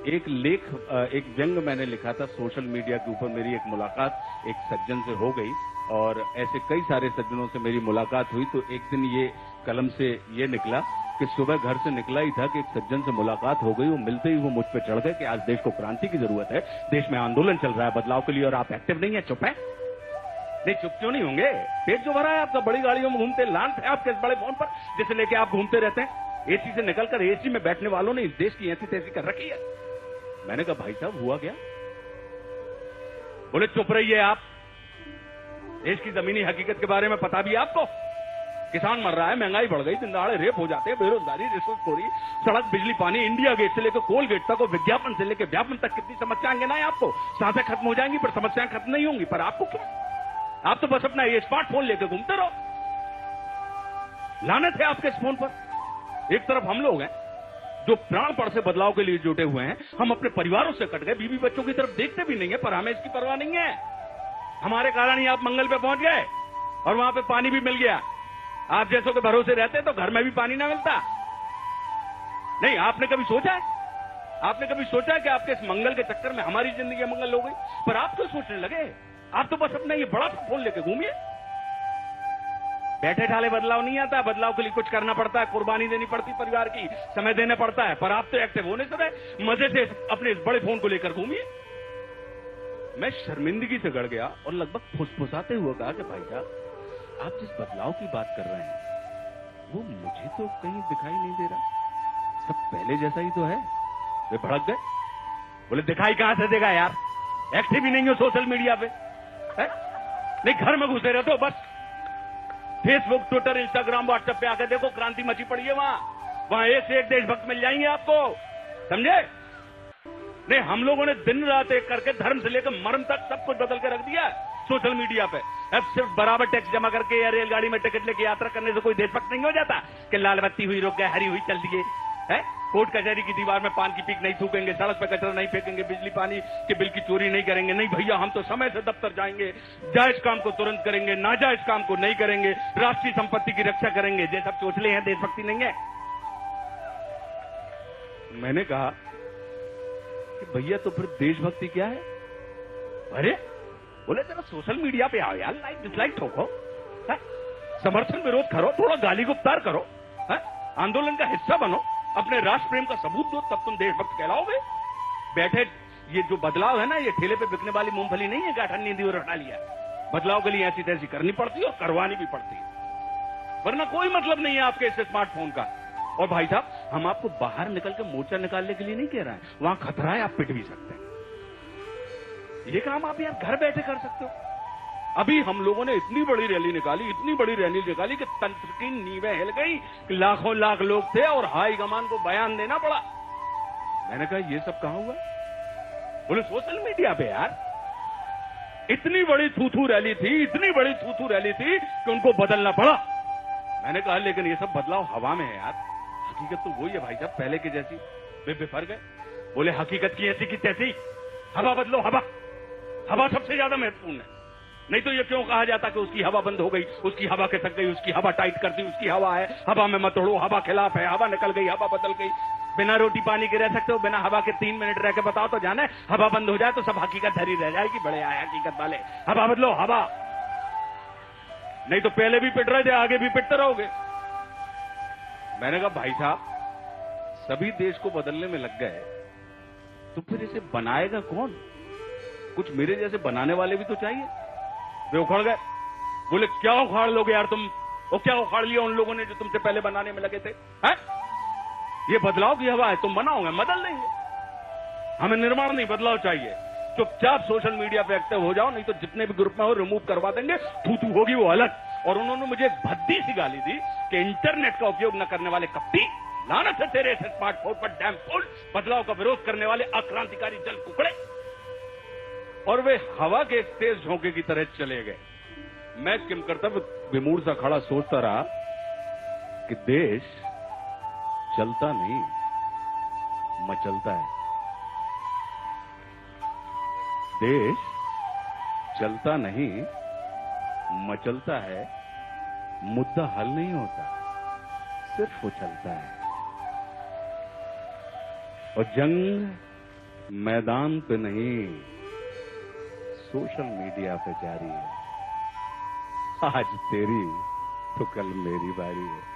एक लेख, एक व्यंग मैंने लिखा था सोशल मीडिया के ऊपर। मेरी एक मुलाकात एक सज्जन से हो गई और ऐसे कई सारे सज्जनों से मेरी मुलाकात हुई। तो एक दिन ये कलम से ये निकला कि सुबह घर से निकला ही था कि एक सज्जन से मुलाकात हो गई। वो मिलते ही वो मुझ पे चढ़ गए कि आज देश को क्रांति की जरूरत है, देश में आंदोलन चल रहा है बदलाव के लिए और आप एक्टिव नहीं है, चुप है। नहीं, चुप क्यों नहीं होंगे? पेट जो भरा है आपका, बड़ी गाड़ियों में घूमते, लांट है आपके इस बड़े फोन पर जिसे लेके आप घूमते रहते हैं। एसी से निकलकर एसी में बैठने वालों ने इस देश की ऐसी तैसी कर रखी है। मैंने कहा भाई साहब हुआ क्या? बोले चुप रहिए आप, देश की जमीनी हकीकत के बारे में पता भी आपको? किसान मर रहा है, महंगाई बढ़ गई, दिन दहाड़े रेप हो जाते हैं, बेरोजगारी, रिश्वतखोरी, सड़क, बिजली, पानी, इंडिया गेट से लेकर कोल गेट तक और विज्ञापन से लेकर व्यापन तक कितनी समस्याएं गिनाएं आपको। सांसें खत्म हो जाएंगी पर समस्याएं खत्म नहीं होंगी। पर आपको क्या? आप तो बस अपना ये स्मार्टफोन लेकर घूमते रहो। लानत है आपके इस फोन पर। एक तरफ हम लोग हैं जो प्राणपण से बदलाव के लिए जुटे हुए हैं, हम अपने परिवारों से कट गए, बीवी बच्चों की तरफ देखते भी नहीं है, पर हमें इसकी परवाह नहीं है। हमारे कारण ही आप मंगल पे पहुंच गए और वहां पे पानी भी मिल गया। आप जैसों के भरोसे रहते तो घर में भी पानी ना मिलता। नहीं, आपने कभी सोचा है? आपने कभी सोचा है कि आपके इस मंगल के चक्कर में हमारी जिंदगी मंगल हो गई? पर आप क्यों सोचने लगे? आप तो बस अपना ये बड़ा फोन लेके घूमिए। बैठे ठाले बदलाव नहीं आता, बदलाव के लिए कुछ करना पड़ता है, कुर्बानी देनी पड़ती परिवार की, समय देना पड़ता है। पर आप तो एक्टिव होने से रहे, मजे से अपने इस बड़े फोन को लेकर घूमिए। मैं शर्मिंदगी से गड़ गया और लगभग फुसफुसाते हुए कहा कि भाई साहब, आप जिस बदलाव की बात कर रहे हैं वो मुझे तो कहीं दिखाई नहीं दे रहा, सब पहले जैसा ही तो है। वे भड़क गए, बोले दिखाई कहां से देगा यार, एक्टिव ही नहीं हो सोशल मीडिया पे है? नहीं, घर में घुसे रहते हो बस। फेसबुक, ट्विटर, इंस्टाग्राम, व्हाट्सएप पे आकर देखो, क्रांति मची पड़ी है वहां एक से एक देशभक्त मिल जाएंगे आपको, समझे? नहीं, हम लोगों ने दिन रात एक करके धर्म से लेकर मर्म तक सब कुछ बदल के रख दिया सोशल मीडिया पे। अब सिर्फ बराबर टैक्स जमा करके या रेलगाड़ी में टिकट लेके यात्रा करने से कोई देशभक्त नहीं हो जाता कि लाल बत्ती हुई रुक गए, हरी हुई चल दिए है। कोर्ट कचहरी की दीवार में पान की पीक नहीं थूकेंगे, सड़क पे कचरा नहीं फेंकेंगे, बिजली पानी के बिल की चोरी नहीं करेंगे। नहीं भैया, हम तो समय से दफ्तर जाएंगे, जायज काम को तुरंत करेंगे, नाजायज काम को नहीं करेंगे, राष्ट्रीय संपत्ति की रक्षा करेंगे। जैसा चोचले हैं, देशभक्ति नहीं है। मैंने कहा कि भैया तो फिर देशभक्ति क्या है? अरे बोले जरा सोशल मीडिया पे आओ यार, लाइक डिसलाइक ठोको, समर्थन विरोध करो, थोड़ा गाली गुप्तार करो, आंदोलन का हिस्सा बनो, अपने राष्ट्र प्रेम का सबूत दो, तब तुम देशभक्त कहलाओगे। बैठे ये जो बदलाव है ना, ये ठेले पे बिकने वाली मूंगफली नहीं है कि अठन्नी दी और हटा लिया। बदलाव के लिए ऐसी तैसी करनी पड़ती है और करवानी भी पड़ती है, वरना कोई मतलब नहीं है आपके इस स्मार्टफोन का। और भाई साहब, हम आपको बाहर निकल के मोर्चा निकालने के लिए नहीं कह रहे हैं, वहां खतरा है, आप पिट भी सकते हैं। ये काम आप यार घर बैठे कर सकते हो। अभी हम लोगों ने इतनी बड़ी रैली निकाली, इतनी बड़ी रैली निकाली कि तंत्र की नींवें हिल गई, लाखों लाख लोग थे और हाई कमान को बयान देना पड़ा। मैंने कहा ये सब कहां हुआ? बोले सोशल मीडिया पे यार। इतनी बड़ी थू-थू रैली थी, इतनी बड़ी थू-थू रैली थी कि उनको बदलना पड़ा। मैंने कहा लेकिन ये सब बदलाव हवा में है यार, हकीकत तो वही है भाई साहब, पहले की जैसी। वे बेफर गए, बोले हकीकत की ऐसी की तैसी, हवा बदलो, हवा हवा सबसे ज्यादा महत्वपूर्ण है। नहीं तो ये क्यों कहा जाता कि उसकी हवा बंद हो गई, उसकी हवा खिसक गई, उसकी हवा टाइट कर दी, उसकी हवा है, हवा में मत उड़ो, हवा खिलाफ है, हवा निकल गई, हवा बदल गई। बिना रोटी पानी के रह सकते हो, बिना हवा के 3 मिनट रह के बताओ तो जाने, हवा बंद हो जाए तो सब हकीकत धरी रह जाएगी। बड़े आए हकीकत वाले, हवा बदलो, हवा। नहीं तो पहले भी पिट रहे थे, आगे भी पिटते रहोगे। मैंने कहा भाई साहब, सभी देश को बदलने में लग गए तो फिर इसे बनाएगा कौन? कुछ मेरे जैसे बनाने वाले भी तो चाहिए। वे उखड़ गए, बोले क्या उखाड़ लोगे यार तुम? वो क्या उखाड़ लिया उन लोगों ने जो तुमसे पहले बनाने में लगे थे? हैं? ये बदलाव की हवा है, तुम बनाओगे, बदल लेंगे। हमें निर्माण नहीं, बदलाव चाहिए। चुपचाप सोशल मीडिया पे एक्टिव हो जाओ, नहीं तो जितने भी ग्रुप में हो रिमूव करवा देंगे, थू-थू होगी वो अलग। और उन्होंने मुझे एक भद्दी सी गाली दी कि इंटरनेट का उपयोग न करने वाले कपटी, लानत है तेरे स्मार्टफोन पर डैम फुल, बदलाव का विरोध करने वाले अक्रांतिकारी जल कुकड़े। और वे हवा के एक तेज झोंके की तरह चले गए। मैं किम कर्तव्य विमूढ़ सा खड़ा सोचता रहा कि देश चलता नहीं मचलता है। देश चलता नहीं मचलता है, मुद्दा हल नहीं होता, सिर्फ वो चलता है। और जंग मैदान पे नहीं, सोशल मीडिया पे जारी है। आज तेरी तो कल मेरी बारी है।